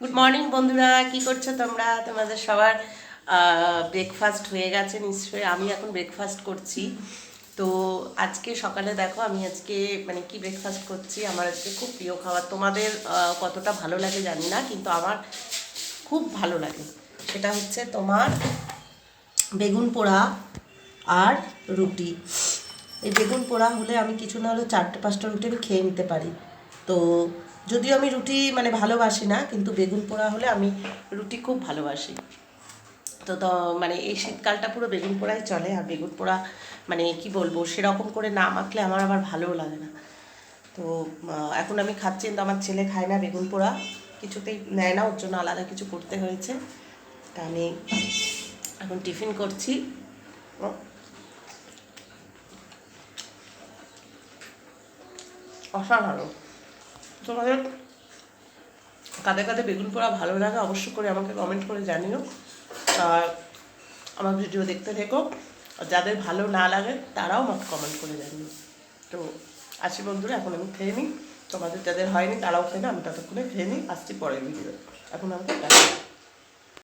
Good morning বন্ধুরা, কি করছো তোমরা? তোমাদের সবার ব্রেকফাস্ট হয়ে গেছে নিশ্চয়ই। আমি এখন ব্রেকফাস্ট করছি। তো আজকে সকালে দেখো আমি আজকে মানে কি ব্রেকফাস্ট করছি। আমার আজকে খুব প্রিয় খাবার, তোমাদের কতটা ভালো লাগে জানি না, কিন্তু আমার খুব ভালো লাগে। সেটা হচ্ছে তোমার বেগুন পোড়া আর রুটি। এই বেগুন পোড়া হলে আমি কিছু না হলে 4-5টা রুটি আমি খেয়ে নিতে পারি। তো যদিও আমি রুটি মানে ভালোবাসি না, কিন্তু বেগুন পোড়া হলে আমি রুটি খুব ভালোবাসি। তো মানে এই শীতকালটা পুরো বেগুন পোড়াই চলে। আর বেগুন পোড়া মানে কি বলবো, সেরকম করে না মাখলে আমার আবার ভালোও লাগে না। তো এখন আমি খাচ্ছি, কিন্তু আমার ছেলে খায় না বেগুন পোড়া, কিছুতেই নেয় না, ওর জন্য আলাদা কিছু করতে হয়েছে। তা আমি এখন টিফিন করছি। অসাধারণ। তোমাদের কাদের কাদের বেগুন পোড়া ভালো লাগে অবশ্য করে আমাকে কমেন্ট করে জানিও। আর আমার ভিডিও দেখতে থেকো। আর যাদের ভালো না লাগে তারাও আমাকে কমেন্ট করে জানিও। তো আসি বন্ধুরা, এখন আমি খেয়ে নিই। তোমাদের যাদের হয়নি তারাও খেয়ে না, আমি ততক্ষণে খেয়ে নিই। আসছি পরের ভিডিও। এখন আমাকে